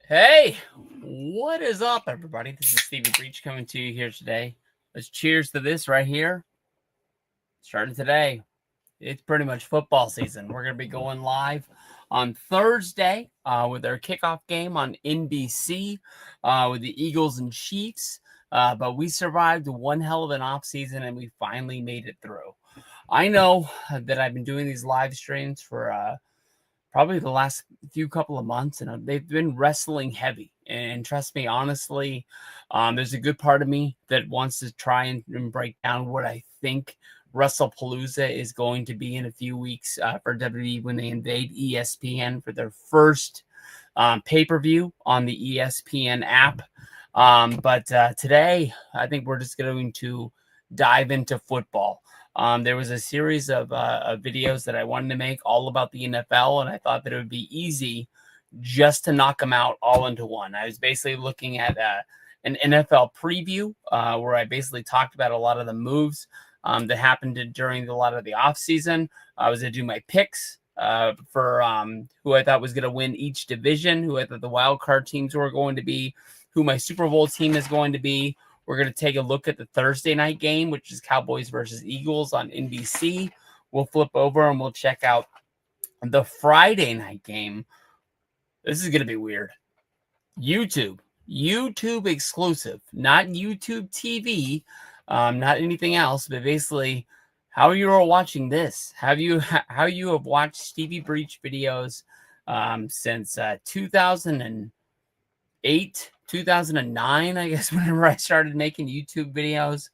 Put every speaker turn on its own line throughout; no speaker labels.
Hey, what is up, everybody? This is Stevie Breach coming to you here today. Let's cheers to this right here. Starting today, it's pretty much football season. We're going to be going live on Thursday with our kickoff game on NBC with the Eagles and Chiefs. But we survived one hell of an off season and we finally made it through. I know that I've been doing these live streams for probably the last few couple of months, and they've been wrestling heavy. And trust me, honestly, there's a good part of me that wants to try and break down what I think WrestlePalooza is going to be in a few weeks for WWE when they invade ESPN for their first pay-per-view on the ESPN app. But today, I think we're just going to dive into football. There was a series of videos that I wanted to make all about the NFL, and I thought that it would be easy just to knock them out all into one. I was basically looking at an NFL preview where I basically talked about a lot of the moves that happened during a lot of the offseason. I was going to do my picks for who I thought was going to win each division, who I thought the wild card teams were going to be, who my Super Bowl team is going to be. We're going to take a look at the Thursday night game, which is Cowboys versus Eagles on NBC. We'll flip over and we'll check out the Friday night game. This is going to be weird. YouTube exclusive, not YouTube TV, not anything else, but basically how you are watching this. How you have watched Stevie Breach videos since 2008. 2009, I guess, whenever I started making YouTube videos.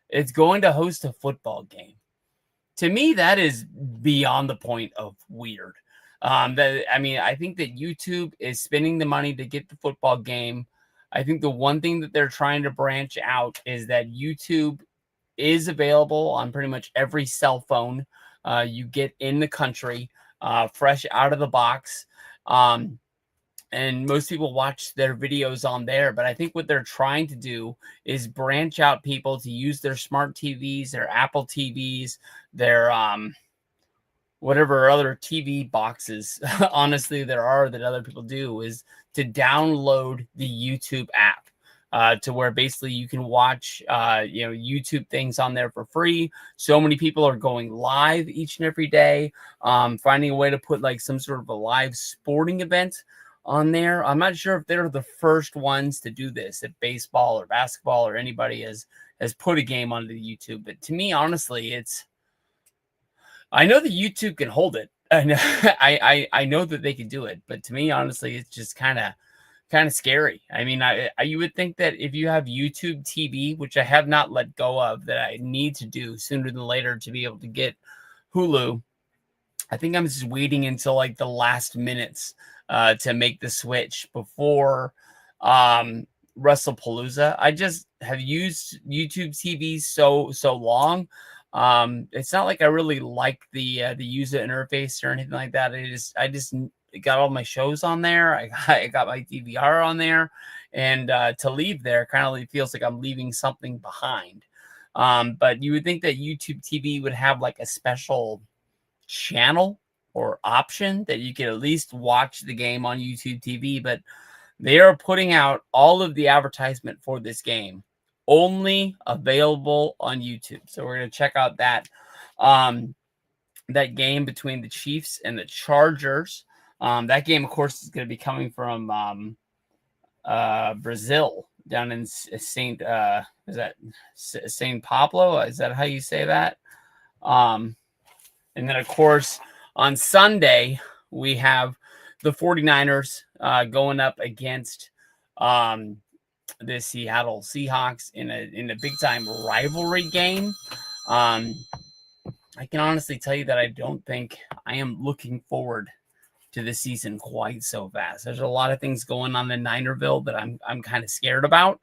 It's going to host a football game. To me, that is beyond the point of weird. I think that YouTube is spending the money to get the football game. I think the one thing that they're trying to branch out is that YouTube is available on pretty much every cell phone you get in the country, fresh out of the box. And most people watch their videos on there. But I think what they're trying to do is branch out people to use their smart TVs, their Apple TVs, their whatever other TV boxes, honestly, there are that other people do, is to download the YouTube app. To where basically you can watch, YouTube things on there for free. So many people are going live each and every day, finding a way to put like some sort of a live sporting event on there. I'm not sure if they're the first ones to do this, if baseball or basketball or anybody has put a game onto YouTube. But to me, honestly, I know that YouTube can hold it. And I know that they can do it. But to me, honestly, it's just kind of scary. I mean, you would think that if you have YouTube TV, which I have not let go of, that I need to do sooner than later to be able to get Hulu. I think I'm just waiting until like the last minutes to make the switch before WrestlePalooza. I just have used YouTube TV so long. It's not like I really like the user interface or anything like that. I just got all my shows on there. I got my DVR on there, and to leave there kind of feels like I'm leaving something behind. But you would think that YouTube TV would have like a special channel or option that you could at least watch the game on YouTube TV, but they are putting out all of the advertisement for this game only available on YouTube. So we're going to check out that that game between the Chiefs and the Chargers. That game, of course, is going to be coming from Brazil, down in Saint is that Saint Pablo? Is that how you say that? And then, of course, on Sunday, we have the 49ers going up against the Seattle Seahawks in a big-time rivalry game. I can honestly tell you that I don't think I am looking forward to the season quite so fast. There's a lot of things going on in Ninerville that I'm kind of scared about.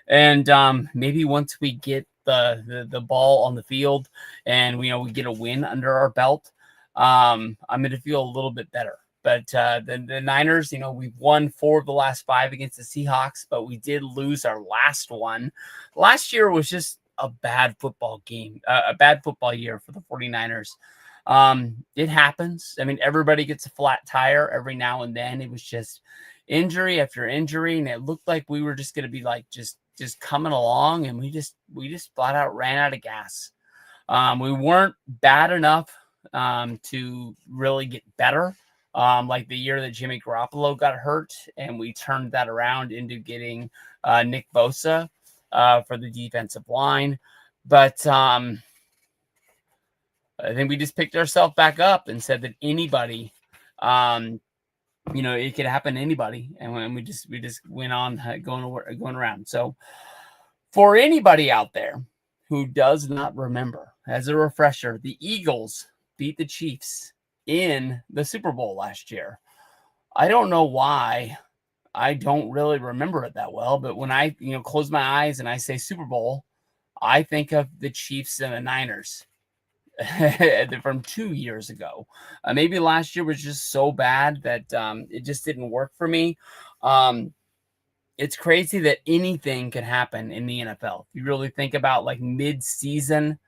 And maybe once we get the ball on the field and we get a win under our belt, I'm going to feel a little bit better. But the Niners, we've won 4 of the last 5 against the Seahawks, but we did lose our last one. Last year was just a bad football game, a bad football year for the 49ers. It happens. I mean, everybody gets a flat tire every now and then. It was just injury after injury, and it looked like we were just going to be like just coming along, and we just flat out ran out of gas. We weren't bad enough to really get better. Like the year that Jimmy Garoppolo got hurt, and we turned that around into getting Nick Bosa for the defensive line. But I think we just picked ourselves back up and said that anybody, it could happen to anybody, and we just went on going around. So for anybody out there who does not remember, as a refresher, the Eagles beat the Chiefs in the Super Bowl last year. I don't know why I don't really remember it that well, but when I, close my eyes and I say Super Bowl, I think of the Chiefs and the Niners from 2 years ago. Maybe last year was just so bad that it just didn't work for me. It's crazy that anything can happen in the NFL. If you really think about like mid-season,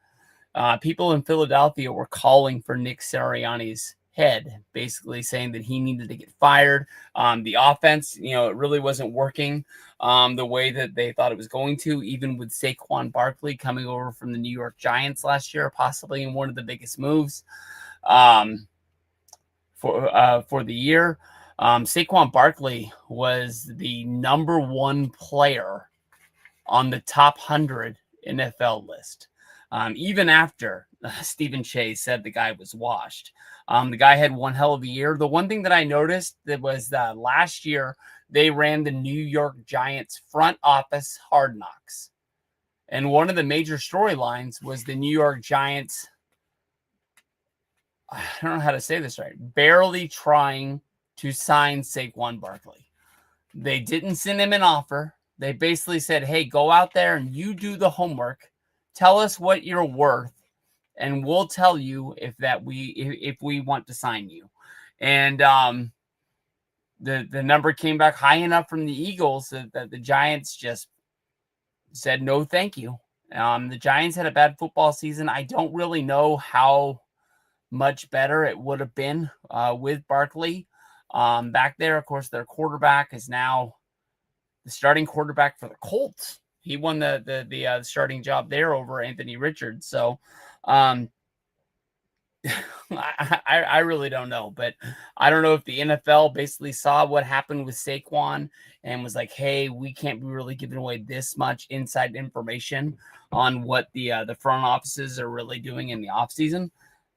people in Philadelphia were calling for Nick Sirianni's head, basically saying that he needed to get fired. The offense, it really wasn't working the way that they thought it was going to, even with Saquon Barkley coming over from the New York Giants last year, possibly in one of the biggest moves for the year. Saquon Barkley was the number one player on the top 100 NFL list. Even after Stephen Chase said the guy was washed. The guy had one hell of a year. The one thing that I noticed that was that last year they ran the New York Giants front office hard knocks. And one of the major storylines was the New York Giants, I don't know how to say this right, barely trying to sign Saquon Barkley. They didn't send him an offer. They basically said, hey, go out there and you do the homework. Tell us what you're worth, and we'll tell you if we want to sign you. And the number came back high enough from the Eagles that the Giants just said no thank you. The Giants had a bad football season. I don't really know how much better it would have been with Barkley. Back there, of course, their quarterback is now the starting quarterback for the Colts. He won the starting job there over Anthony Richards. So I really don't know, but I don't know if the NFL basically saw what happened with Saquon and was like, hey, we can't be really giving away this much inside information on what the front offices are really doing in the offseason.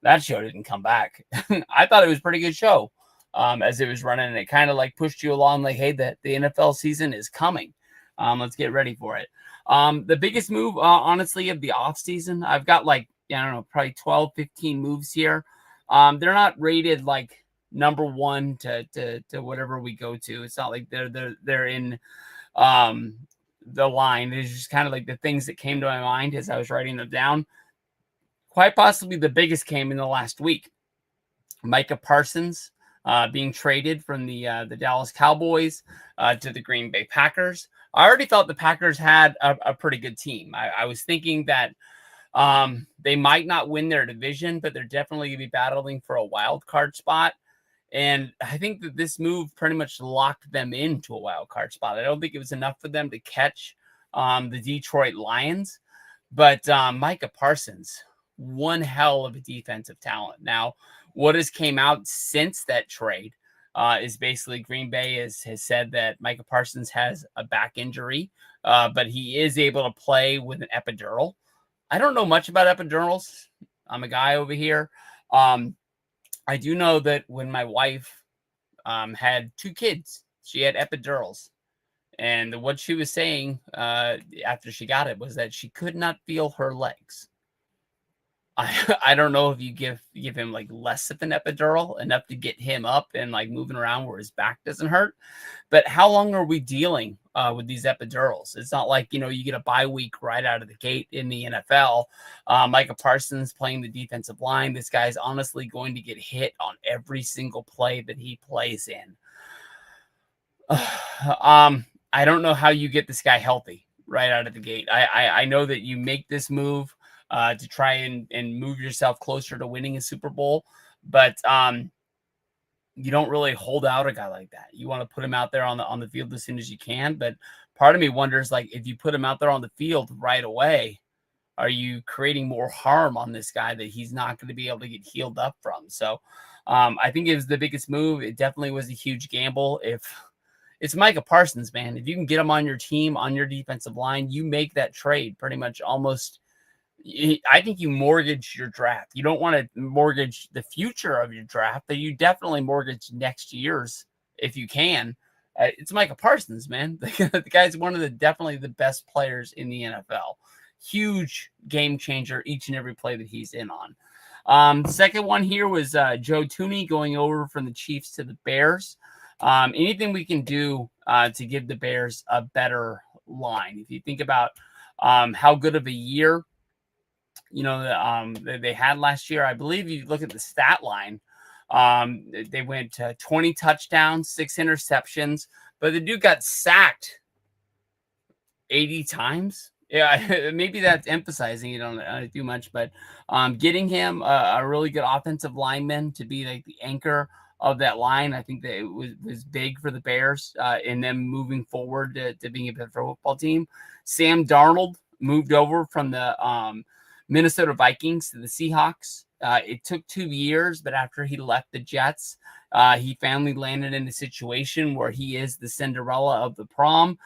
That show didn't come back. I thought it was a pretty good show as it was running, and it kind of like pushed you along like, hey, the NFL season is coming. Let's get ready for it. The biggest move, honestly, of the offseason, I've got like, I don't know, probably 12, 15 moves here. They're not rated like number one to whatever we go to. It's not like they're in the line. It's just kind of like the things that came to my mind as I was writing them down. Quite possibly the biggest came in the last week. Micah Parsons being traded from the Dallas Cowboys to the Green Bay Packers. I already thought the Packers had a pretty good team. I was thinking that they might not win their division, but they're definitely going to be battling for a wild card spot. And I think that this move pretty much locked them into a wild card spot. I don't think it was enough for them to catch the Detroit Lions, but Micah Parsons, one hell of a defensive talent. Now, what has came out since that trade is basically Green Bay has said that Micah Parsons has a back injury, but he is able to play with an epidural. I don't know much about epidurals. I'm a guy over here. I do know that when my wife had 2 kids, she had epidurals. And what she was saying after she got it was that she could not feel her legs. I don't know if you give him like less of an epidural, enough to get him up and like moving around where his back doesn't hurt. But how long are we dealing with these epidurals? It's not like, you get a bye week right out of the gate in the NFL. Micah Parsons playing the defensive line. This guy's honestly going to get hit on every single play that he plays in. I don't know how you get this guy healthy right out of the gate. I know that you make this move to try and move yourself closer to winning a Super Bowl. But you don't really hold out a guy like that. You want to put him out there on the field as soon as you can. But part of me wonders, like, if you put him out there on the field right away, are you creating more harm on this guy that he's not going to be able to get healed up from? So I think it was the biggest move. It definitely was a huge gamble. If it's Micah Parsons, man, if you can get him on your team, on your defensive line, you make that trade pretty much almost. I think you mortgage your draft. You don't want to mortgage the future of your draft, but you definitely mortgage next year's if you can. It's Micah Parsons, man. The guy's one of definitely the best players in the NFL. Huge game changer each and every play that he's in on. Second one here was Joe Thuney going over from the Chiefs to the Bears. Anything we can do to give the Bears a better line. If you think about how good of a year they had last year, I believe you look at the stat line, they went 20 touchdowns, 6 interceptions, but the dude got sacked 80 times. Yeah, maybe that's emphasizing it on too much, but getting him a really good offensive lineman to be like the anchor of that line, I think that it was big for the Bears in them moving forward to being a better football team. Sam Darnold moved over from the Minnesota Vikings to the Seahawks. It took 2 years, but after he left the Jets, he finally landed in a situation where he is the Cinderella of the prom.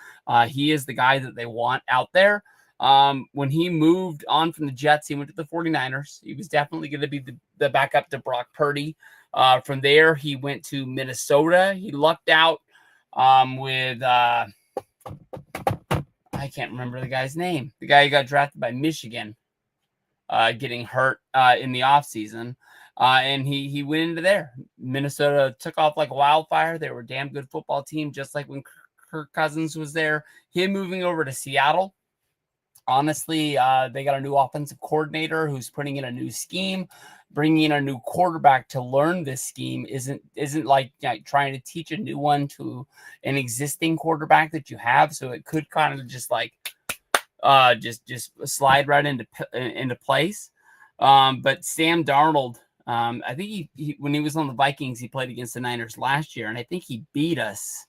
He is the guy that they want out there. When he moved on from the Jets, he went to the 49ers. He was definitely going to be the backup to Brock Purdy. From there, he went to Minnesota. He lucked out with I can't remember the guy's name. The guy who got drafted by Michigan. Getting hurt in the offseason. And he went into there. Minnesota took off like a wildfire. They were a damn good football team, just like when Kirk Cousins was there. Him moving over to Seattle. Honestly, they got a new offensive coordinator who's putting in a new scheme. Bringing in a new quarterback to learn this scheme isn't like trying to teach a new one to an existing quarterback that you have. So it could kind of just like just slide right into place. But Sam Darnold, I think he when he was on the Vikings, he played against the Niners last year, and I think he beat us.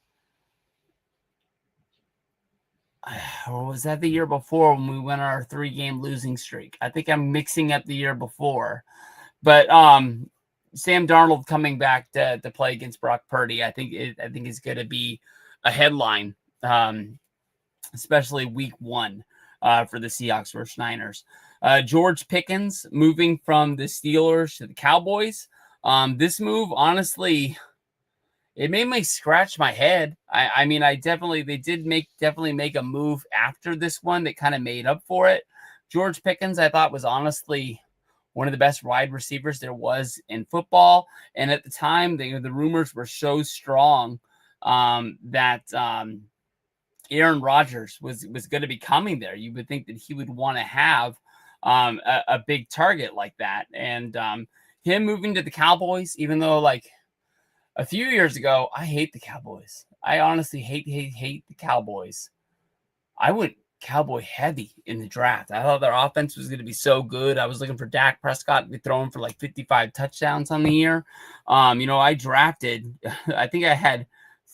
Or was that the year before when we went on our 3-game losing streak? I think I'm mixing up the year before. But Sam Darnold coming back to play against Brock Purdy, I think is going to be a headline, especially week 1. For the Seahawks versus Niners. George Pickens moving from the Steelers to the Cowboys. This move, honestly, it made me scratch my head. I mean, they did definitely make a move after this one that kind of made up for it. George Pickens, I thought, was honestly one of the best wide receivers there was in football. And at the time, the rumors were so strong that Aaron Rodgers was going to be coming there. You would think that he would want to have a big target like that. And him moving to the Cowboys, even though like a few years ago, I hate the Cowboys. I honestly hate the Cowboys. I went Cowboy heavy in the draft. I thought their offense was going to be so good. I was looking for Dak Prescott to be throwing for like 55 touchdowns on the year. I drafted, I think I had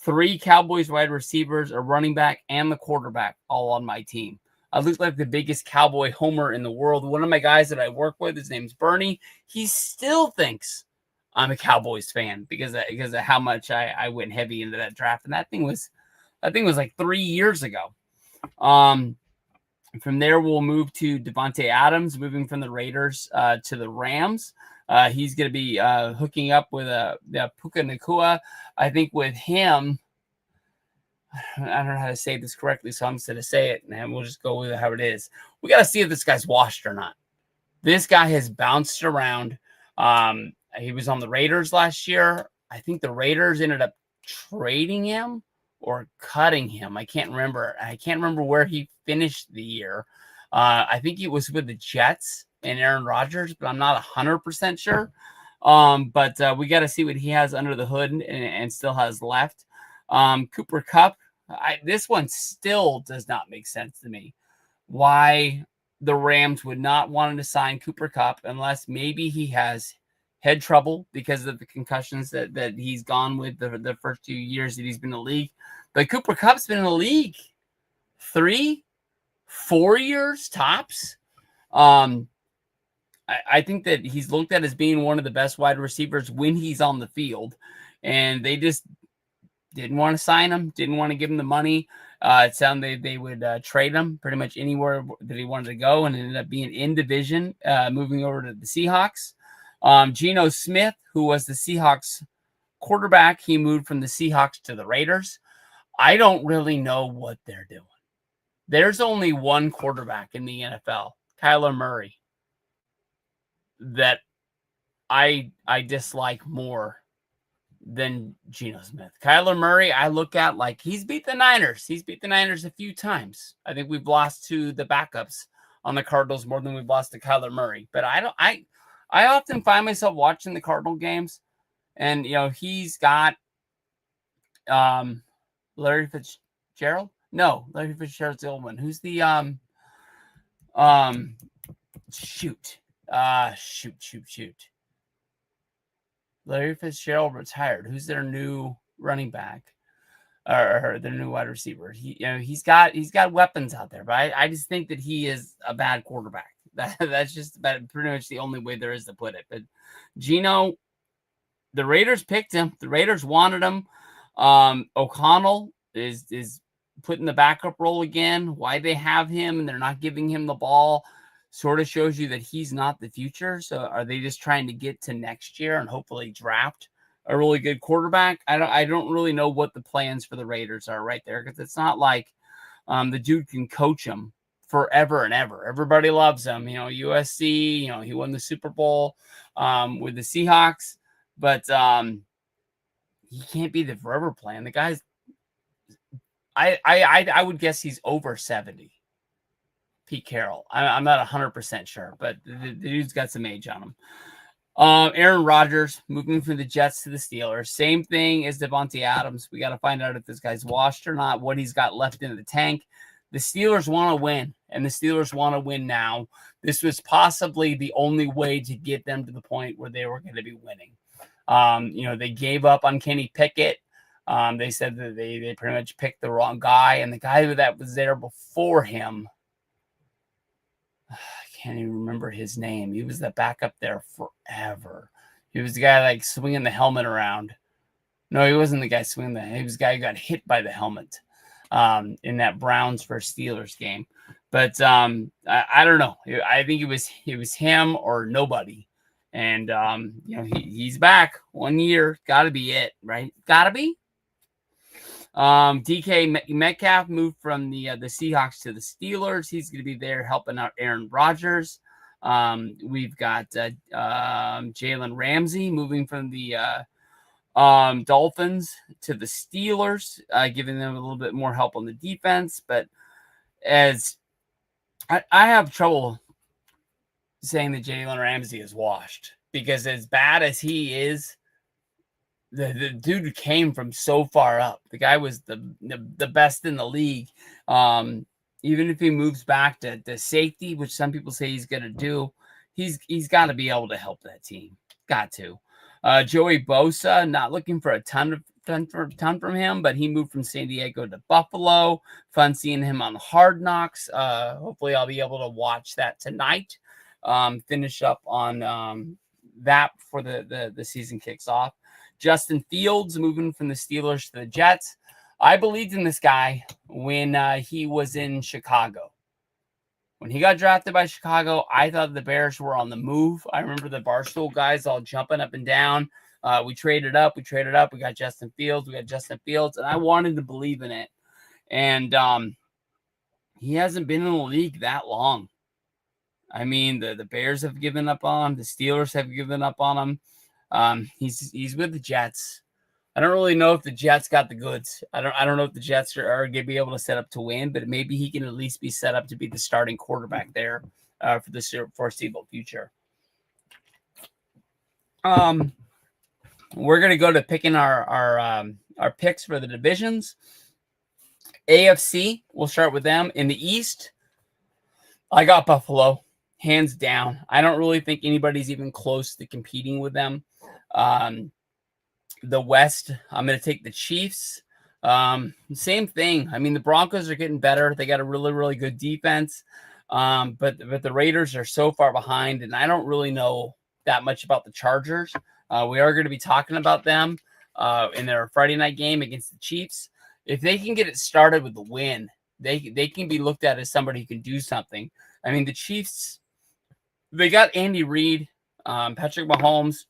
3 Cowboys wide receivers, a running back, and the quarterback all on my team. I look like the biggest Cowboy homer in the world. One of my guys that I work with, his name's Bernie. He still thinks I'm a Cowboys fan because of how much I went heavy into that draft. And that thing was like 3 years ago. From there, we'll move to Devontae Adams, moving from the Raiders to the Rams. He's going to be hooking up with Puka Nacua. I think with him, I don't know how to say this correctly, so I'm just going to say it, and we'll just go with it how it is. We got to see if this guy's washed or not. This guy has bounced around. He was on the Raiders last year. I think the Raiders ended up trading him or cutting him. I can't remember. I can't remember where he finished the year. I think he was with the Jets and Aaron Rodgers, but I'm not 100% sure. But we got to see what he has under the hood and still has left. Cooper Kupp, this one still does not make sense to me. Why the Rams would not want to sign Cooper Kupp unless maybe he has head trouble because of the concussions that he's gone with the first 2 years that he's been in the league. But Cooper Kupp's been in the league 3-4 years tops. I think that he's looked at as being one of the best wide receivers when he's on the field, and they just didn't want to sign him, didn't want to give him the money. It sounded they would trade him pretty much anywhere that he wanted to go, and it ended up being in division, moving over to the Seahawks. Geno Smith, who was the Seahawks quarterback, he moved from the Seahawks to the Raiders. I don't really know what they're doing. There's only one quarterback in the NFL, Kyler Murray, that I dislike more than Geno Smith. Kyler Murray, I look at like he's beat the Niners. He's beat the Niners a few times. I think we've lost to the backups on the Cardinals more than we've lost to Kyler Murray. But I often find myself watching the Cardinal games, and he's got Larry Fitzgerald. No, Larry Fitzgerald's the old one. Who's the shoot. Larry Fitzgerald retired. Who's their new running back or their new wide receiver? He's got weapons out there, but I just think that he is a bad quarterback. That's just about pretty much the only way there is to put it. But Geno, the Raiders picked him. The Raiders wanted him. O'Connell is put in the backup role again. Why they have him and they're not giving him the ball sort of shows you that he's not the future. So are they just trying to get to next year and hopefully draft a really good quarterback? I don't really know what the plans for the Raiders are right there, because it's not like the dude can coach them forever and ever. Everybody loves him. USC, he won the Super Bowl with the Seahawks, but he can't be the forever plan. The guy's I would guess he's over 70. Pete Carroll. I'm not 100% sure, but the dude's got some age on him. Aaron Rodgers moving from the Jets to the Steelers. Same thing as Devontae Adams. We got to find out if this guy's washed or not, what he's got left in the tank. The Steelers want to win, and the Steelers want to win now. This was possibly the only way to get them to the point where they were going to be winning. They gave up on Kenny Pickett. They said that they pretty much picked the wrong guy, and the guy that was there before him, I can't even remember his name. He was the backup there forever. He was the guy like swinging the helmet around. No, he wasn't the guy swinging he was the guy who got hit by the helmet in that Browns versus Steelers game. But I don't know. I think it was him or nobody. And he's back 1 year. Got to be it, right? Got to be. DK Metcalf moved from the Seahawks to the Steelers. He's going to be there helping out Aaron Rodgers. We've got Jalen Ramsey moving from the Dolphins to the Steelers, giving them a little bit more help on the defense. But as I have trouble saying that Jalen Ramsey is washed, because as bad as he is, the dude came from so far up. The guy was the best in the league. Even if he moves back to safety, which some people say he's going to do, he's got to be able to help that team. Got to. Joey Bosa, not looking for a ton from him, but he moved from San Diego to Buffalo. Fun seeing him on Hard Knocks. Hopefully I'll be able to watch that tonight. Finish up on that before the season kicks off. Justin Fields moving from the Steelers to the Jets. I believed in this guy when he was in Chicago. When he got drafted by Chicago, I thought the Bears were on the move. I remember the Barstool guys all jumping up and down. We traded up. We got Justin Fields. And I wanted to believe in it. And he hasn't been in the league that long. I mean, the Bears have given up on him. The Steelers have given up on him. He's with the Jets. I don't really know if the Jets got the goods. I don't know if the Jets are going to be able to set up to win, but maybe he can at least be set up to be the starting quarterback there for the foreseeable future. We're going to go to picking our picks for the divisions. AFC, we'll start with them. In the East, I got Buffalo hands down. I don't really think anybody's even close to competing with them. The West, I'm going to take the Chiefs. Same thing. I mean, the Broncos are getting better. They got a really, really good defense. But the Raiders are so far behind, and I don't really know that much about the Chargers. We are going to be talking about them in their Friday night game against the Chiefs. If they can get it started with the win, they can be looked at as somebody who can do something. I mean, the Chiefs, they got Andy Reid, Patrick Mahomes,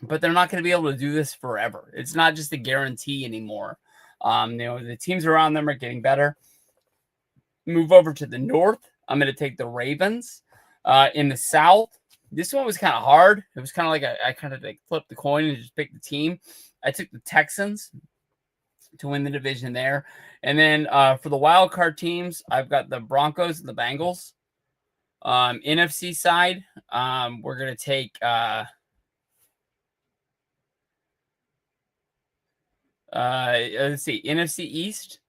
but they're not going to be able to do this forever. It's not just a guarantee anymore. The teams around them are getting better. Move over to the North. I'm going to take the Ravens. In the South, this one was kind of hard. It was kind of like I kind of like flipped the coin and just picked the team. I took the Texans to win the division there. And then for the wild card teams, I've got the Broncos and the Bengals. NFC side, we're going to take let's see, NFC East.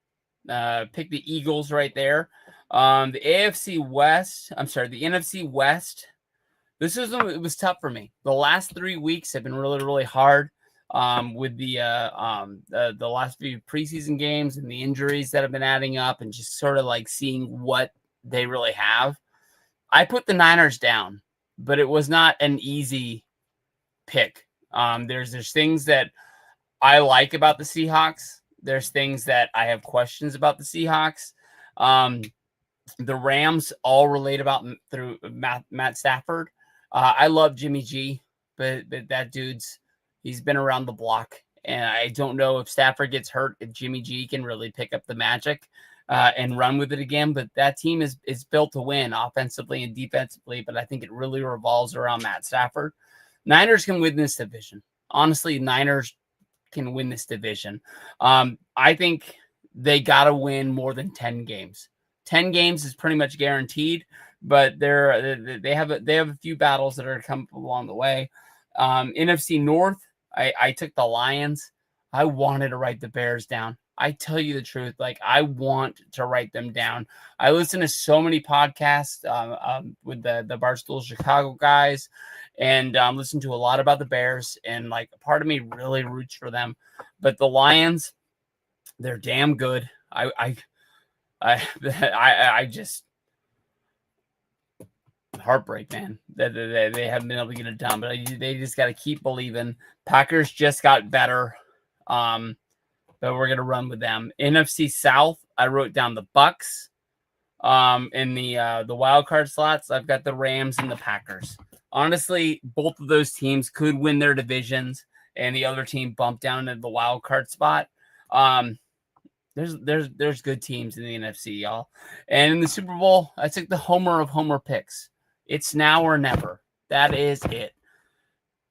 Pick the Eagles right there. The AFC West, I'm sorry, the NFC West. It was tough for me. The last 3 weeks have been really, really hard. With the last few preseason games and the injuries that have been adding up, and just sort of like seeing what they really have. I put the Niners down, but it was not an easy pick. There's things that I like about the Seahawks. There's things that I have questions about the Seahawks. The Rams all relate about through Matt Stafford. I love Jimmy G, but that he's been around the block, and I don't know if Stafford gets hurt, if Jimmy G can really pick up the magic and run with it again. But that team is built to win offensively and defensively, but I think it really revolves around Matt Stafford. Niners can win this division. Honestly, Niners can win this division. I think they got to win more than 10 games. 10 games is pretty much guaranteed, but they have a few battles that are come along the way. NFC North, I took the Lions. I wanted to write the Bears down. I tell you the truth, like I want to write them down. I listen to so many podcasts with the Barstool Chicago guys, and listen to a lot about the Bears, and like a part of me really roots for them. But the Lions, they're damn good. I just heartbreak, man. They haven't been able to get it done, but they just got to keep believing. Packers just got better, but we're gonna run with them. NFC South, I wrote down the Bucks. In the wild card slots, I've got the Rams and the Packers. Honestly, both of those teams could win their divisions, and the other team bumped down to the wild card spot. There's good teams in the NFC, y'all. And in the Super Bowl, I took the homer of homer picks. It's now or never. That is it.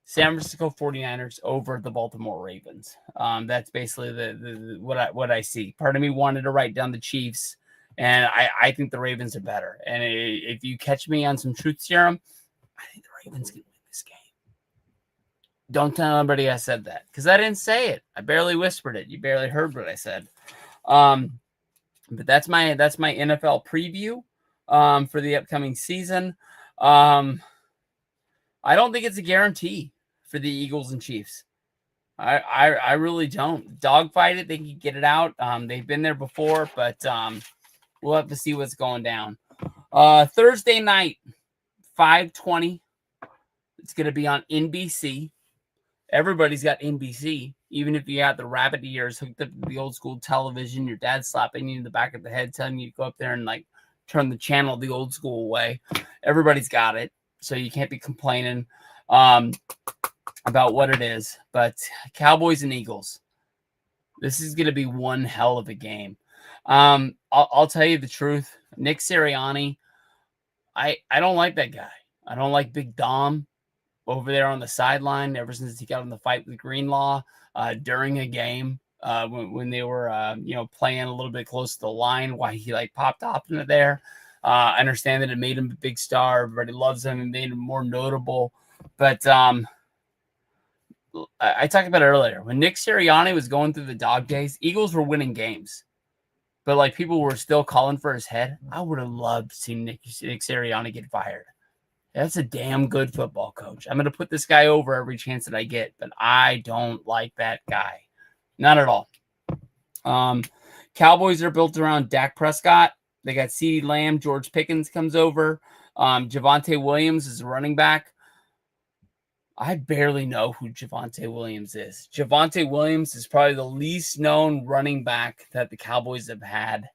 San Francisco 49ers over the Baltimore Ravens. That's basically the what I see. Part of me wanted to write down the Chiefs, and I think the Ravens are better. And if you catch me on some truth serum, I think the Ravens can win this game. Don't tell anybody I said that, because I didn't say it. I barely whispered it. You barely heard what I said. But that's my NFL preview for the upcoming season. I don't think it's a guarantee for the Eagles and Chiefs. I really don't. Dogfight it. They can get it out. They've been there before, but we'll have to see what's going down. Thursday night, 5:20. It's going to be on NBC. Everybody's got NBC. Even if you got the rabbit ears hooked up to the old school television, your dad's slapping you in the back of the head, telling you to go up there and like turn the channel the old school way. Everybody's got it, so you can't be complaining about what it is. But Cowboys and Eagles, this is going to be one hell of a game. I'll tell you the truth. Nick Sirianni, I don't like that guy. I don't like Big Dom over there on the sideline ever since he got in the fight with Greenlaw during a game when they were playing a little bit close to the line, why he like popped off into there. I understand that it made him a big star. Everybody loves him and made him more notable. But I talked about it earlier. When Nick Sirianni was going through the dog days, Eagles were winning games. But like people were still calling for his head. I would have loved to see Nick Sirianni get fired. That's a damn good football coach. I'm going to put this guy over every chance that I get, but I don't like that guy. Not at all. Cowboys are built around Dak Prescott. They got CeeDee Lamb. George Pickens comes over. Javonte Williams is a running back. I barely know who Javonte Williams is. Javonte Williams is probably the least known running back that the Cowboys have had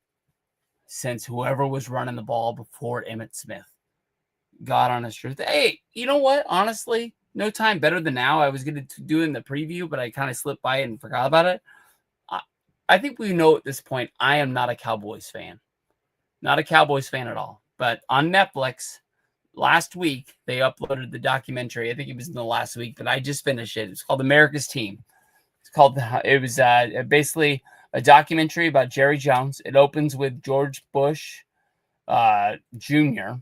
since whoever was running the ball before Emmitt Smith. God honest truth. Hey, you know what? Honestly, no time better than now. I was going to do it in the preview, but I kind of slipped by it and forgot about it. I think we know at this point I am not a Cowboys fan. Not a Cowboys fan at all. But on Netflix, last week, they uploaded the documentary. I think it was in the last week, but I just finished it. It's called America's Team. It was basically a documentary about Jerry Jones. It opens with George Bush Jr.,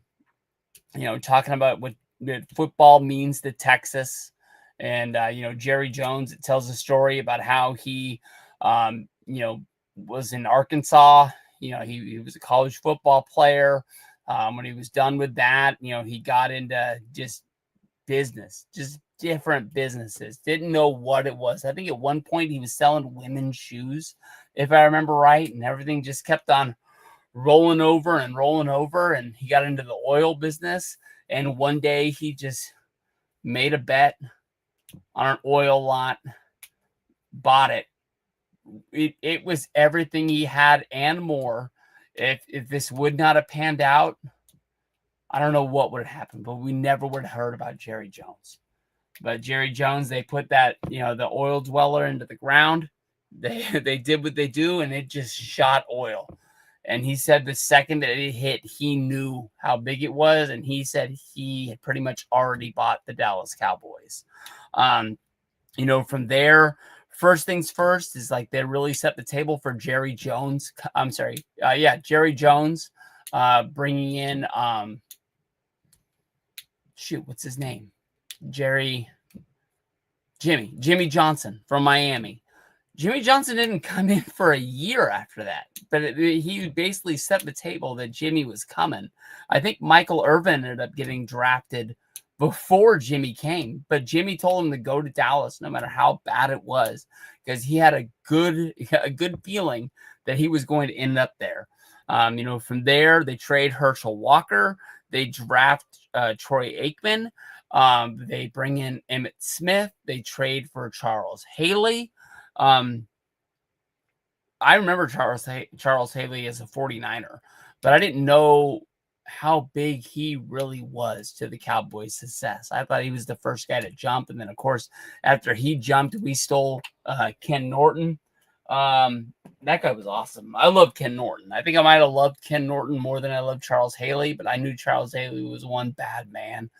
talking about what football means to Texas. And, Jerry Jones, it tells a story about how he, was in Arkansas. He was a college football player. When he was done with that, he got into just business, just different businesses. Didn't know what it was. I think at one point he was selling women's shoes, if I remember right. And everything just kept on rolling over. And he got into the oil business. And one day he just made a bet on an oil lot, bought it. It was everything he had and more. If this would not have panned out, I don't know what would have happened, but we never would have heard about Jerry Jones. But Jerry Jones, they put that, the oil dweller into the ground. They did what they do, and it just shot oil. And he said the second that it hit, he knew how big it was. And he said he had pretty much already bought the Dallas Cowboys. From there, first things first is like they really set the table for Jerry Jones. Jerry Jones bringing in, what's his name? Jimmy Johnson from Miami. Jimmy Johnson didn't come in for a year after that, but he basically set the table that Jimmy was coming. I think Michael Irvin ended up getting drafted before Jimmy came, but Jimmy told him to go to Dallas no matter how bad it was, because he had a good feeling that he was going to end up there. From there, they trade Herschel Walker. They draft Troy Aikman. They bring in Emmitt Smith. They trade for Charles Haley. I remember Charles Haley as a 49er, but I didn't know how big he really was to the Cowboys' success. I thought he was the first guy to jump. And then, of course, after he jumped, we stole Ken Norton. That guy was awesome. I love Ken Norton. I think I might have loved Ken Norton more than I loved Charles Haley, but I knew Charles Haley was one bad man.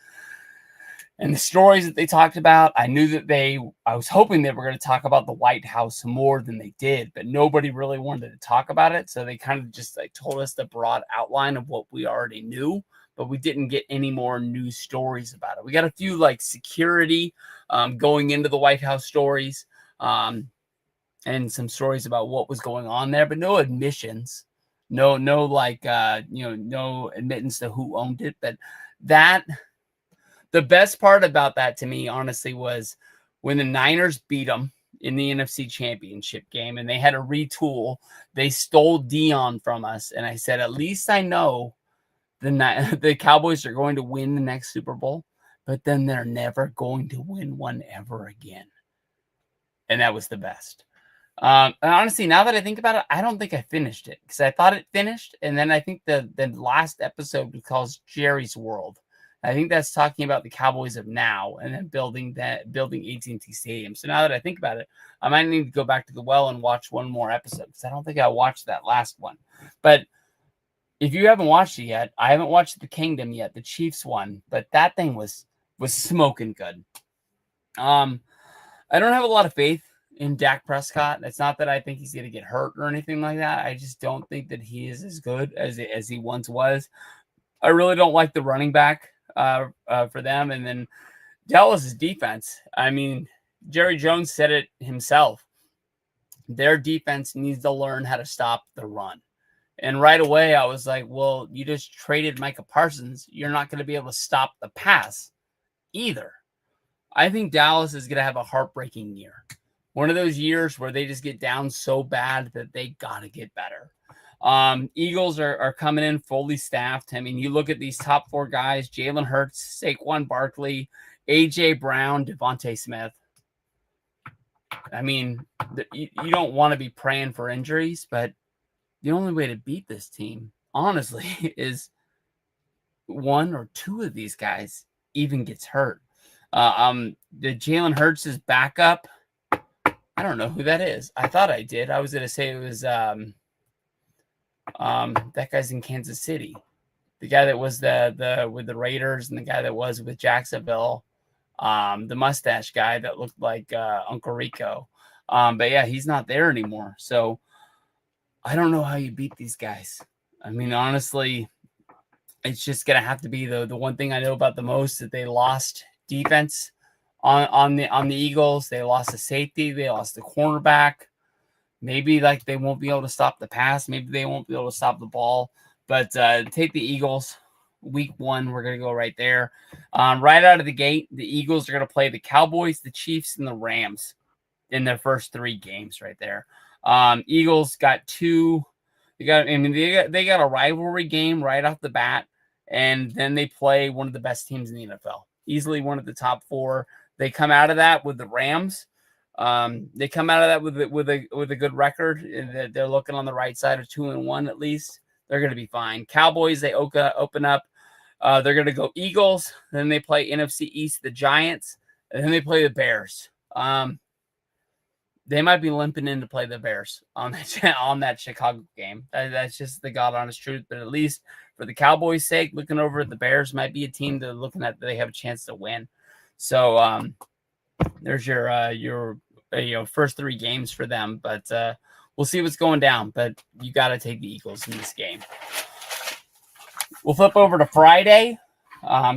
And the stories that they talked about, I knew that I was hoping they were going to talk about the White House more than they did, but nobody really wanted to talk about it. So they kind of just told us the broad outline of what we already knew, but we didn't get any more news stories about it. We got a few security going into the White House stories and some stories about what was going on there, but no admissions, no admittance to who owned it. But the best part about that to me, honestly, was when the Niners beat them in the NFC Championship game and they had to retool. They stole Dion from us. And I said, at least I know the Cowboys are going to win the next Super Bowl, but then they're never going to win one ever again. And that was the best. And honestly, now that I think about it, I don't think I finished it because I thought it finished. And then I think the last episode was called Jerry's World. I think that's talking about the Cowboys of now and then building AT&T Stadium. So now that I think about it, I might need to go back to the well and watch one more episode because I don't think I watched that last one. But if you haven't watched it yet, I haven't watched The Kingdom yet, the Chiefs one, but that thing was smoking good. I don't have a lot of faith in Dak Prescott. It's not that I think he's going to get hurt or anything like that. I just don't think that he is as good as he once was. I really don't like the running back for them. And then Dallas's defense. I mean, Jerry Jones said it himself. Their defense needs to learn how to stop the run. And right away, I was like, well, you just traded Micah Parsons. You're not going to be able to stop the pass either. I think Dallas is going to have a heartbreaking year. One of those years where they just get down so bad that they got to get better. Eagles are coming in fully staffed. I mean, you look at these top 4 guys, Jalen Hurts, Saquon Barkley, A.J. Brown, Devontae Smith. I mean, you don't want to be praying for injuries, but the only way to beat this team, honestly, is 1 or 2 of these guys even gets hurt. The Jalen Hurts is backup. I don't know who that is. I thought I did. I was going to say it was that guy's in Kansas City. The guy that was the with the Raiders and the guy that was with Jacksonville. The mustache guy that looked like Uncle Rico. But yeah, he's not there anymore. So I don't know how you beat these guys. I mean, honestly, it's just going to have to be the one thing I know about the most, that they lost defense on the Eagles. They lost a safety. They lost the cornerback. Maybe like they won't be able to stop the pass. Maybe they won't be able to stop the ball. But take the Eagles. Week 1, we're going to go right there. Right out of the gate, the Eagles are going to play the Cowboys, the Chiefs, and the Rams in their first 3 games right there. Eagles got 2. They got a rivalry game right off the bat, and then they play one of the best teams in the NFL, easily one of the top 4. They come out of that with the Rams. They come out of that with a good record. They're looking on the right side of 2-1 at least. They're going to be fine. Cowboys, they open up. They're going to go Eagles. Then they play NFC East, the Giants, and then they play the Bears. They might be limping in to play the Bears on that Chicago game. That's just the God honest truth. But at least for the Cowboys' sake, looking over at the Bears might be a team that looking at that they have a chance to win. So there's your first 3 games for them. But we'll see what's going down. But you got to take the Eagles in this game. We'll flip over to Friday.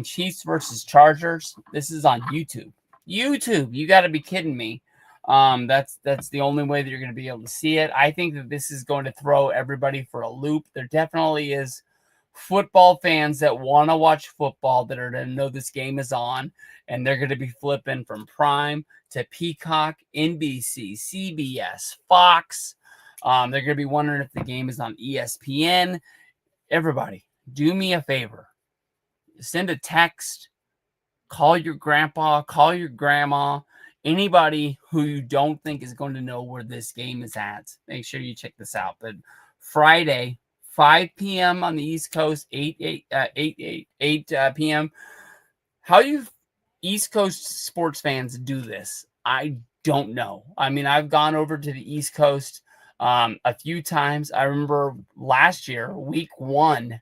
Chiefs versus Chargers. This is on YouTube. YouTube, you got to be kidding me. That's the only way that you're going to be able to see it. I think that this is going to throw everybody for a loop. There definitely is football fans that want to watch football that are going to know this game is on, and they're going to be flipping from Prime to Peacock, NBC, CBS, Fox. They're going to be wondering if the game is on ESPN. Everybody, do me a favor. Send a text. Call your grandpa. Call your grandma. Anybody who you don't think is going to know where this game is at, make sure you check this out. But Friday, 5 p.m. on the East Coast, 8 p.m. How do you East Coast sports fans do this? I don't know. I mean, I've gone over to the East Coast a few times. I remember last year, week 1,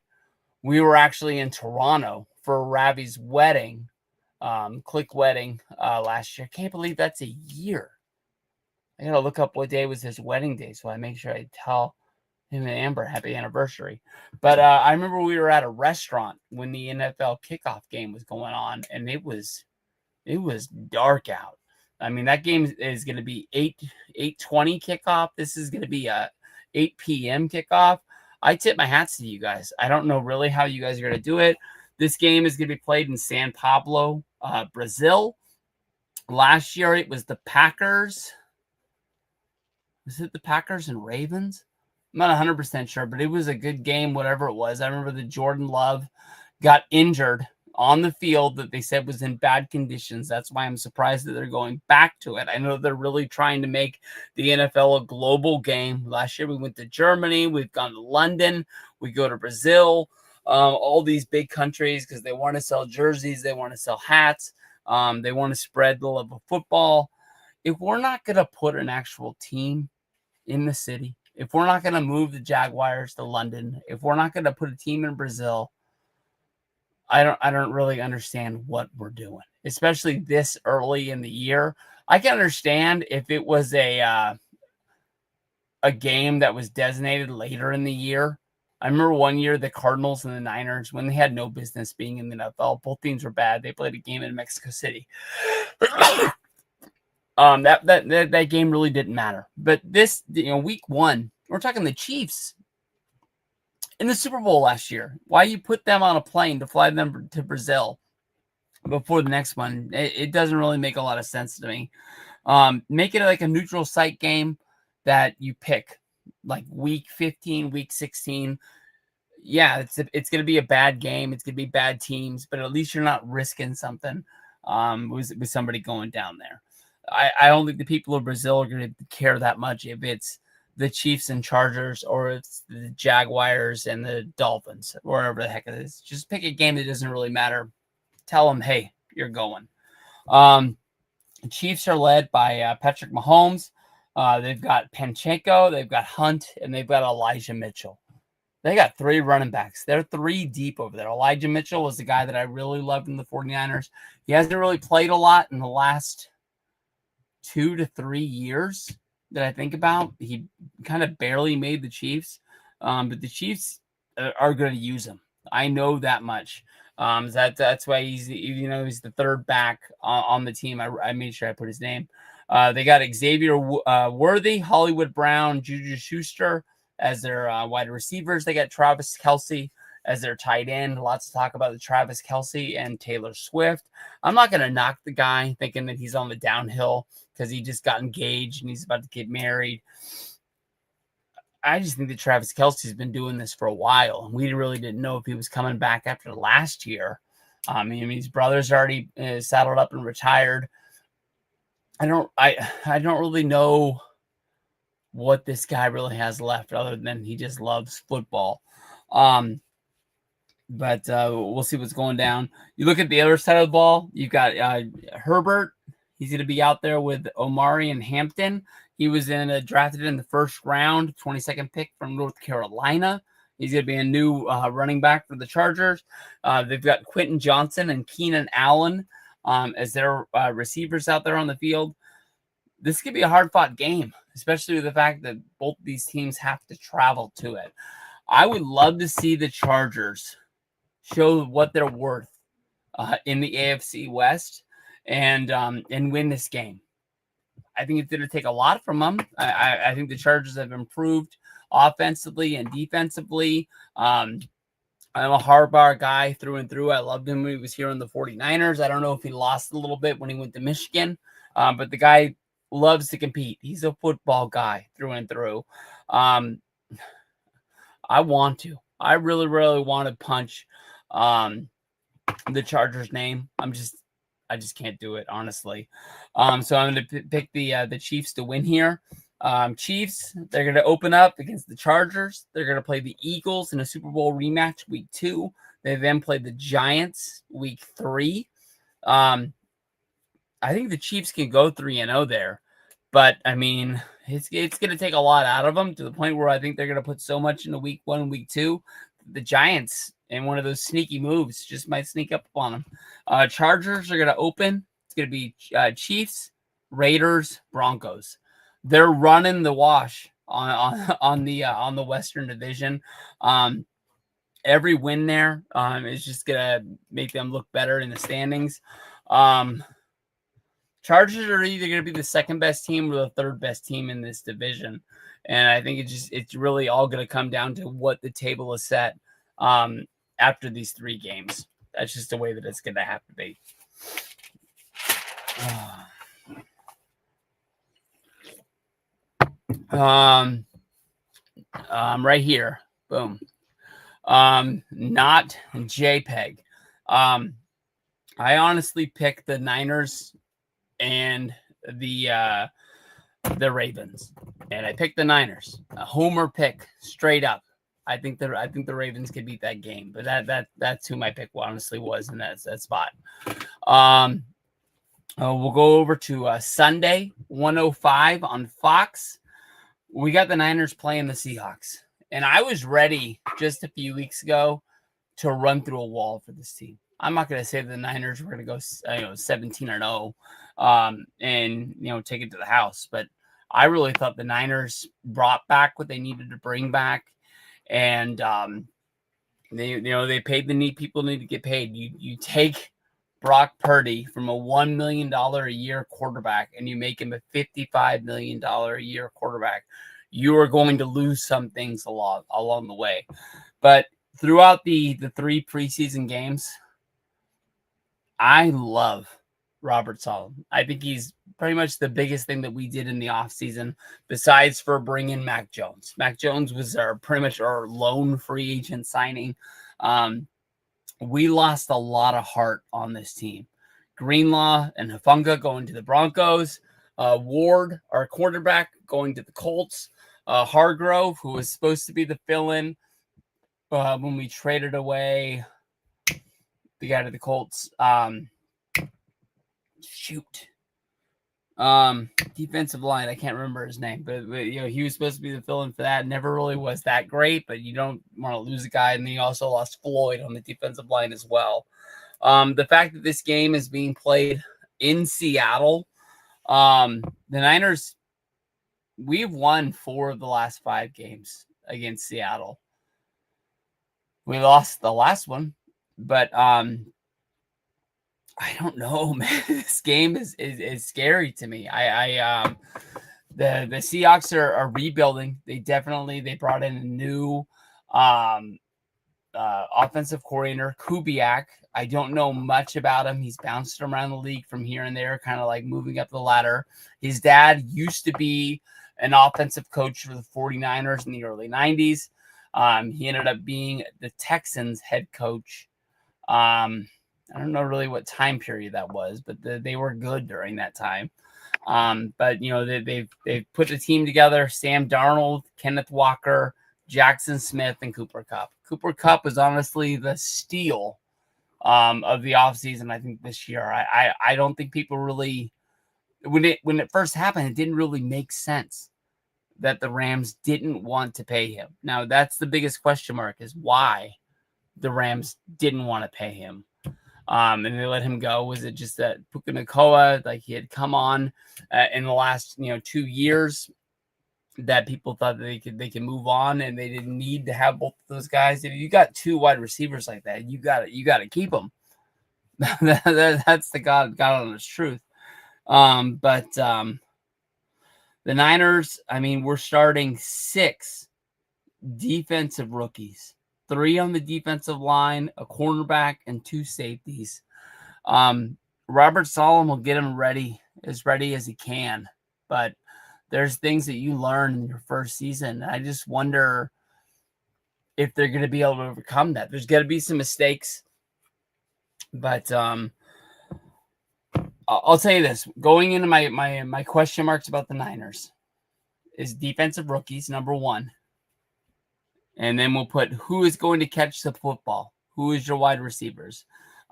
we were actually in Toronto for Ravi's wedding. Click wedding last year. Can't believe that's a year. I gotta look up what day was his wedding day, so I make sure I tell him and Amber happy anniversary. But I remember we were at a restaurant when the NFL kickoff game was going on, and it was dark out. I mean, that game is going to be 8:20 kickoff. This is going to be a 8 p.m. kickoff. I tip my hats to you guys. I don't know really how you guys are going to do it. This game is going to be played in São Paulo, Brazil. Last year, it was the Packers. Was it the Packers and Ravens? I'm not 100% sure, but it was a good game, whatever it was. I remember that Jordan Love got injured on the field that they said was in bad conditions. That's why I'm surprised that they're going back to it. I know they're really trying to make the NFL a global game. Last year, we went to Germany. We've gone to London. We go to Brazil. All these big countries because they want to sell jerseys, they want to sell hats, they want to spread the love of football. If we're not going to put an actual team in the city, if we're not going to move the Jaguars to London, if we're not going to put a team in Brazil, I don't really understand what we're doing, especially this early in the year. I can understand if it was a game that was designated later in the year. I remember one year the Cardinals and the Niners, when they had no business being in the NFL, both teams were bad. They played a game in Mexico City. That game really didn't matter. But this, week 1, we're talking the Chiefs. in the Super Bowl last year. Why you put them on a plane to fly them to Brazil before the next one? It doesn't really make a lot of sense to me. Make it like a neutral site game that you pick, like week 15, week 16. Yeah, it's going to be a bad game. It's going to be bad teams, but at least you're not risking something with somebody going down there. I don't think the people of Brazil are going to care that much if it's the Chiefs and Chargers or it's the Jaguars and the Dolphins, or whatever the heck it is. Just pick a game that doesn't really matter. Tell them, hey, you're going. The Chiefs are led by Patrick Mahomes. They've got Pacheco, they've got Hunt, and they've got Elijah Mitchell. They got 3 running backs. They're 3 deep over there. Elijah Mitchell was the guy that I really loved in the 49ers. He hasn't really played a lot in the last 2 to 3 years that I think about. He kind of barely made the Chiefs, but the Chiefs are going to use him. I know that much. That's why he's the 3rd back on the team. I made sure I put his name. They got Xavier Worthy, Hollywood Brown, Juju Schuster as their wide receivers. They got Travis Kelce as their tight end. Lots to talk about the Travis Kelce and Taylor Swift. I'm not going to knock the guy thinking that he's on the downhill because he just got engaged and he's about to get married. I just think that Travis Kelce's been doing this for a while. We really didn't know if he was coming back after last year. I mean, his brother's already saddled up and retired. I don't really know what this guy really has left other than he just loves football. But we'll see what's going down. You look at the other side of the ball, you've got Herbert. He's going to be out there with Omari and Hampton. He was drafted in the 1st round, 22nd pick from North Carolina. He's going to be a new running back for the Chargers. They've got Quentin Johnson and Keenan Allen as their receivers out there on the field. This could be a hard-fought game, especially with the fact that both these teams have to travel to it. I would love to see the Chargers show what they're worth in the AFC West and win this game. I think it's going to take a lot from them. I think the Chargers have improved offensively and defensively. I'm a Harbaugh guy through and through. I loved him when he was here in the 49ers. I don't know if he lost a little bit when he went to Michigan, but the guy loves to compete. He's a football guy through and through. I really, really want to punch the Chargers name. I just can't do it, honestly. So I'm going to pick the Chiefs to win here. Chiefs, they're going to open up against the Chargers. They're going to play the Eagles in a Super Bowl rematch week 2. They then play the Giants week 3. I think the Chiefs can go 3-0 there. But, I mean, it's going to take a lot out of them to the point where I think they're going to put so much into week 1 and week 2. The Giants, in one of those sneaky moves, just might sneak up on them. Chargers are going to open. It's going to be Chiefs, Raiders, Broncos. They're running the wash on the Western Division. Every win there is just going to make them look better in the standings. Chargers are either going to be the 2nd best team or the 3rd best team in this division. And I think it's really all going to come down to what the table is set after these 3 games. That's just the way that it's going to have to be. Right here. Boom. Not JPEG. I honestly picked the Niners and the Ravens, and I picked the Niners. A homer pick, straight up. I think the Ravens could beat that game, but that's who my pick honestly was in that spot. We'll go over to Sunday, 1:05 on Fox. We got the Niners playing the Seahawks, and I was ready just a few weeks ago to run through a wall for this team. I'm not going to say the Niners were going to go 17-0 and take it to the house, but I really thought the Niners brought back what they needed to bring back, and they paid the people need to get paid. You take Brock Purdy from a $1 million a year quarterback and you make him a $55 million a year quarterback, you are going to lose some things along the way. But throughout the 3 preseason games, I love Robert Saleh. I think he's pretty much the biggest thing that we did in the offseason, besides for bringing Mac Jones. Mac Jones was pretty much our lone free agent signing. We lost a lot of heart on this team. Greenlaw and Hufanga going to the Broncos. Ward, our quarterback, going to the Colts. Hargrove, who was supposed to be the fill-in when we traded away the guy to the Colts. Defensive line, I can't remember his name, but he was supposed to be the fill-in for that. Never really was that great, but you don't want to lose a guy. And then you also lost Floyd on the defensive line as well. The fact that this game is being played in Seattle, the Niners, we've won 4 of the last 5 games against Seattle. We lost the last one, but I don't know, man. This game is scary to me. The Seahawks are rebuilding. They brought in a new offensive coordinator, Kubiak. I don't know much about him. He's bounced around the league from here and there, kind of like moving up the ladder. His dad used to be an offensive coach for the 49ers in the early 90s. He ended up being the Texans head coach. I don't know really what time period that was, but they were good during that time. But they've put the team together: Sam Darnold, Kenneth Walker, Jackson Smith, and Cooper Kupp. Cooper Kupp was honestly the steal of the offseason, I think, this year. I don't think people really, when it first happened, it didn't really make sense that the Rams didn't want to pay him. Now, that's the biggest question mark, is why the Rams didn't want to pay him. And they let him go. Was it just that Puka Nacua, like he had come on in the last 2 years, that people thought that they could move on and they didn't need to have both of those guys? If you got 2 wide receivers like that, you got to keep them. That's the God honest truth. But the Niners, I mean, we're starting 6 defensive rookies. 3 on the defensive line, a cornerback, and 2 safeties. Robert Saleh will get him ready as he can, but there's things that you learn in your first season. I just wonder if they're going to be able to overcome that. There's going to be some mistakes, but I'll tell you this: going into my question marks about the Niners is defensive rookies, number 1. And then we'll put who is going to catch the football. Who is your wide receivers?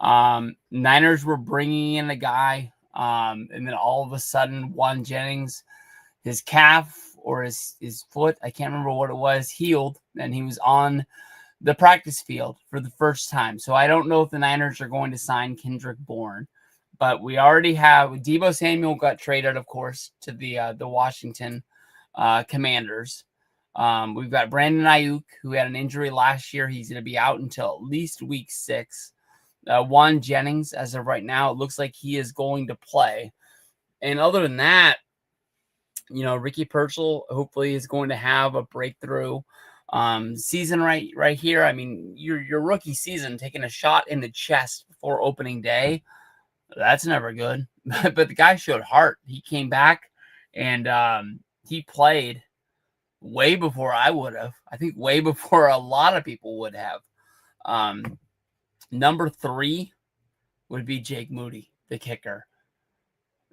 Niners were bringing in a guy, and then all of a sudden, Juan Jennings, his calf or his foot, I can't remember what it was, healed, and he was on the practice field for the first time. So I don't know if the Niners are going to sign Kendrick Bourne, but we already have Deebo Samuel got traded, of course, to the Washington Commanders. We've got Brandon Ayuk, who had an injury last year. He's going to be out until at least week 6. Juan Jennings, as of right now, it looks like he is going to play. And other than that, Ricky Pearsall hopefully is going to have a breakthrough season right here. I mean, your rookie season, taking a shot in the chest before opening day, that's never good. But the guy showed heart. He came back and he played way before I would have. I think way before a lot of people would have. Number 3 would be Jake Moody, the kicker.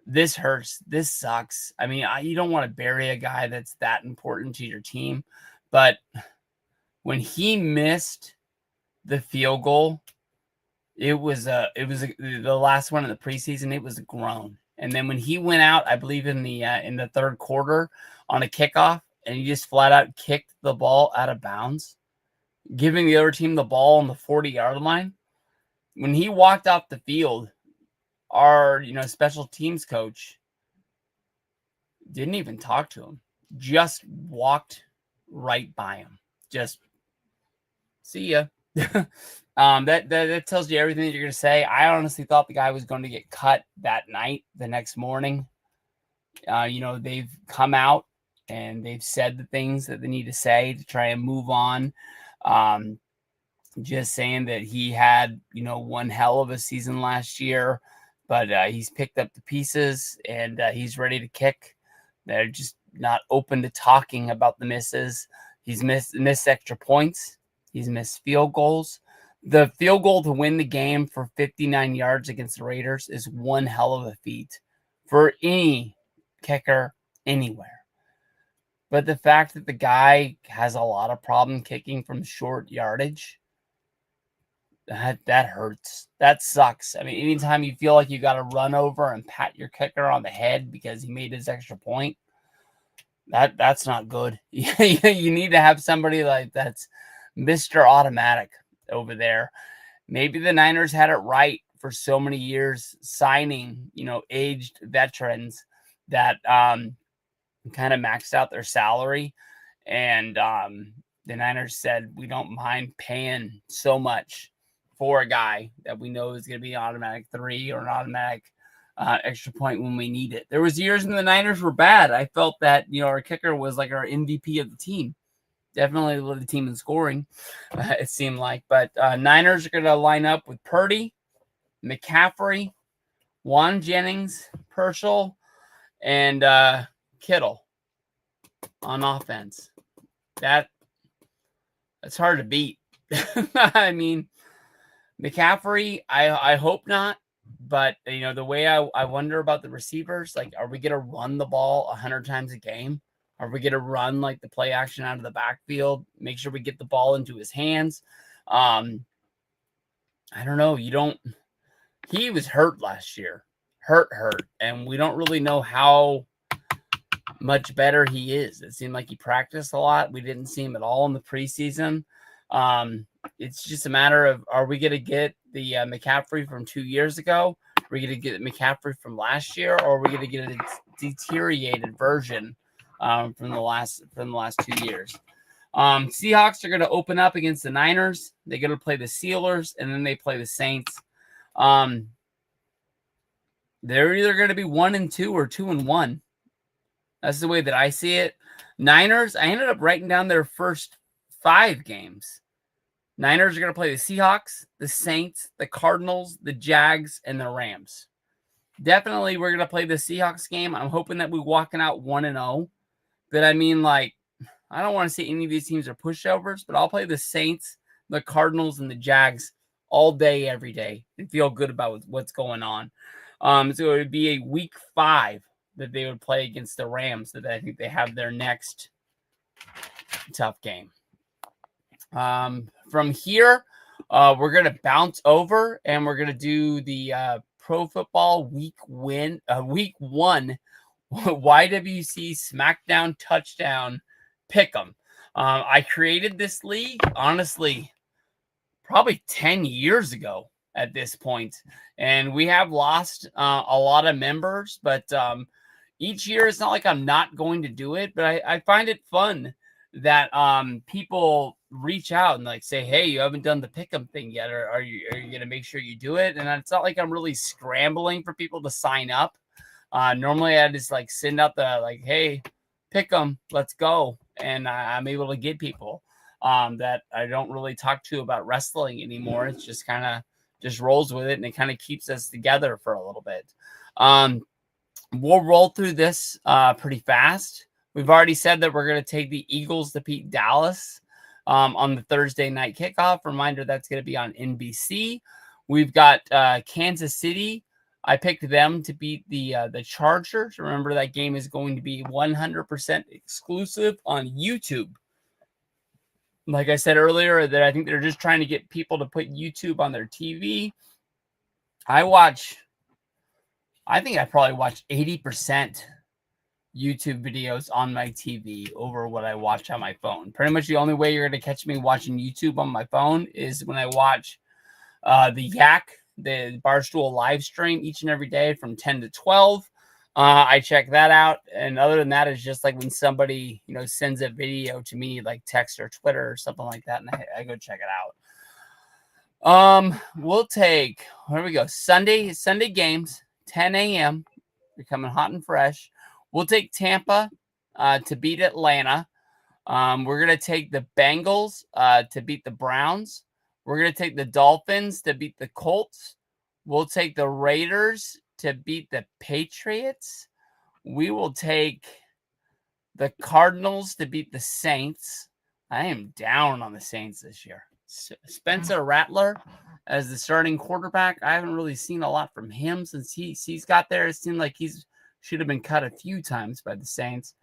This hurts. This sucks. I mean, you don't want to bury a guy that's that important to your team, but when he missed the field goal, it was the last one in the preseason. It was a groan. And then when he went out, I believe in the third quarter on a kickoff, and he just flat out kicked the ball out of bounds, giving the other team the ball on the 40-yard line. When he walked off the field, our special teams coach didn't even talk to him, just walked right by him. Just see ya. That tells you everything that you're going to say. I honestly thought the guy was going to get cut that night. The next morning, they've come out and they've said the things that they need to say to try and move on. just saying that he had, one hell of a season last year, but he's picked up the pieces and he's ready to kick. They're just not open to talking about the misses. He's missed extra points. He's missed field goals. The field goal to win the game for 59 yards against the Raiders is one hell of a feat for any kicker anywhere. But the fact that the guy has a lot of problem kicking from short yardage, that hurts. That sucks. I mean, anytime you feel like you got to run over and pat your kicker on the head because he made his extra point, that's not good. You need to have somebody like that's Mr. Automatic over there. Maybe the Niners had it right for so many years, signing, aged veterans that kind of maxed out their salary. And the Niners said, we don't mind paying so much for a guy that we know is going to be an automatic 3 or an automatic extra point when we need it. There was years when the Niners were bad. I felt that, our kicker was like our MVP of the team. Definitely led the team in scoring, it seemed like. But Niners are going to line up with Purdy, McCaffrey, Juan Jennings, Purcell, and Kittle on offense. That's hard to beat. I mean, McCaffrey, I hope not. But, the way I wonder about the receivers, like, are we going to run the ball 100 times a game? Are we going to run, like, the play action out of the backfield? Make sure we get the ball into his hands. I don't know. He was hurt last year. Hurt. And we don't really know how much better he is. It seemed like he practiced a lot. We didn't see him at all in the preseason. It's just a matter of, are we going to get the McCaffrey from 2 years ago? Are we going to get McCaffrey from last year? Or are we going to get a deteriorated version from the last 2 years? Seahawks are going to open up against the Niners. They're going to play the Steelers, and then they play the Saints. They're either going to be 1-2 or 2-1. That's the way that I see it. Niners, I ended up writing down their first 5 games. Niners are going to play the Seahawks, the Saints, the Cardinals, the Jags, and the Rams. Definitely, we're going to play the Seahawks game. I'm hoping that we're walking out 1-0. But I mean, like, I don't want to see any of these teams are pushovers, but I'll play the Saints, the Cardinals, and the Jags all day, every day, and feel good about what's going on. So it would be a week 5 that they would play against the Rams, that I think they have their next tough game. From here, we're going to bounce over and we're going to do the Pro Football Week 1 YWC SmackDown Touchdown Pick'em. I created this league, honestly, probably 10 years ago at this point, and we have lost a lot of members, but each year it's not like I'm not going to do it, but I find it fun that people reach out and like say, hey, you haven't done the pick'em thing yet, or are you going to make sure you do it? And it's not like I'm really scrambling for people to sign up. Normally I just like send out the like, hey, pick'em, let's go, and I'm able to get people that I don't really talk to about wrestling anymore. It's just kind of just rolls with it, and it kind of keeps us together for a little bit. We'll roll through this pretty fast. We've already said that we're going to take the Eagles to beat Dallas on the Thursday night kickoff. Reminder, that's going to be on NBC. We've got Kansas City. I picked them to beat the Chargers. Remember, that game is going to be 100% exclusive on YouTube. Like I said earlier, that I think they're just trying to get people to put YouTube on their TV. I think I probably watch 80% YouTube videos on my TV over what I watch on my phone. Pretty much the only way you're going to catch me watching YouTube on my phone is when I watch the Yak, the Barstool live stream each and every day from 10 to 12. I check that out. And other than that, it's just like when somebody, sends a video to me, like text or Twitter or something like that, and I go check it out. We'll take, where we go? Sunday games, 10 a.m. They're coming hot and fresh. We'll take Tampa to beat Atlanta. We're going to take the Bengals to beat the Browns. We're going to take the Dolphins to beat the Colts. We'll take the Raiders to beat the Patriots. We will take the Cardinals to beat the Saints. I am down on the Saints this year. Spencer Rattler as the starting quarterback. I haven't really seen a lot from him since he's got there. It seemed like he's should have been cut a few times by the Saints.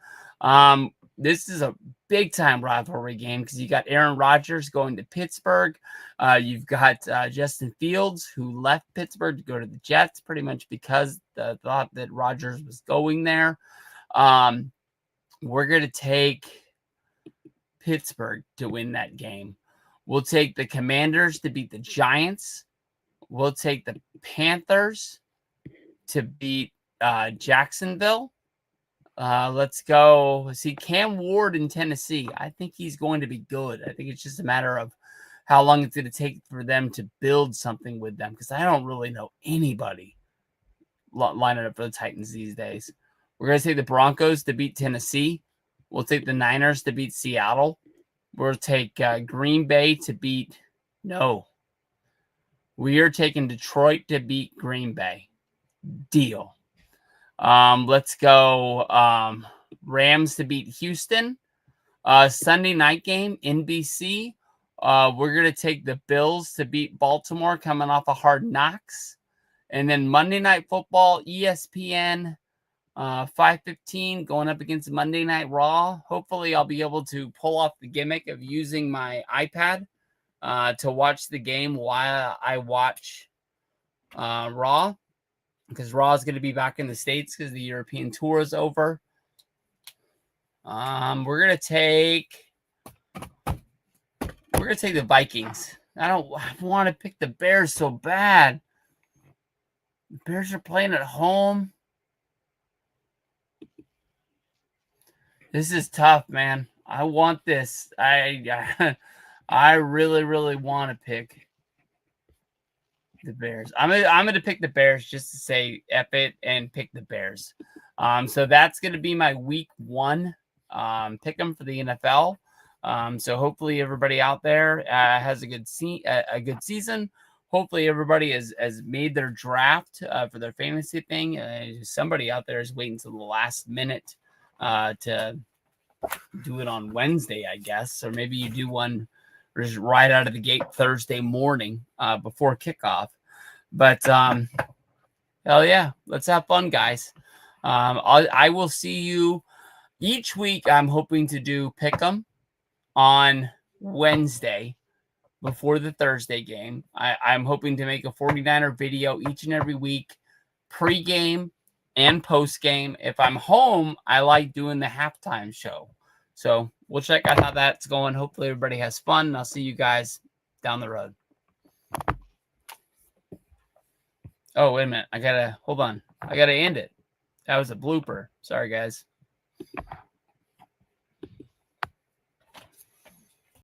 This is a big time rivalry game because you got Aaron Rodgers going to Pittsburgh. You've got Justin Fields, who left Pittsburgh to go to the Jets pretty much because the thought that Rodgers was going there. We're going to take Pittsburgh to win that game. We'll take the Commanders to beat the Giants. We'll take the Panthers to beat Jacksonville. Let's go see Cam Ward in Tennessee. I think he's going to be good. I think it's just a matter of how long it's going to take for them to build something with them because I don't really know anybody lining up for the Titans these days. We're going to take the Broncos to beat Tennessee. We'll take the Niners to beat Seattle. We'll take Green Bay to beat – no. We are taking Detroit to beat Green Bay. Deal. Let's go Rams to beat Houston. Sunday night game, NBC. We're going to take the Bills to beat Baltimore coming off a Hard Knocks. And then Monday Night Football, ESPN, 5:15 going up against Monday Night Raw. Hopefully I'll be able to pull off the gimmick of using my iPad to watch the game while I watch Raw. Because Raw is going to be back in the States because the European tour is over. We're going to take the Vikings. I want to pick the Bears so bad. The Bears are playing at home. This is tough, man. I want this. I really, really want to pick the Bears. I'm gonna pick the Bears just to say F it and pick the Bears. So that's gonna be my week 1 pick 'em for the NFL. So hopefully everybody out there has a good season. Hopefully everybody has made their draft for their fantasy thing. Somebody out there is waiting until the last minute to do it on Wednesday, I guess, or maybe you do one just right out of the gate Thursday morning before kickoff. But hell yeah, let's have fun, guys. I will see you each week. I'm hoping to do pick 'em on Wednesday before the Thursday game. I'm hoping to make a 49er video each and every week, pre-game and post-game. If I'm home, I like doing the halftime show. So we'll check out how that's going. Hopefully everybody has fun. And I'll see you guys down the road. Oh, wait a minute. Hold on. I gotta end it. That was a blooper. Sorry, guys.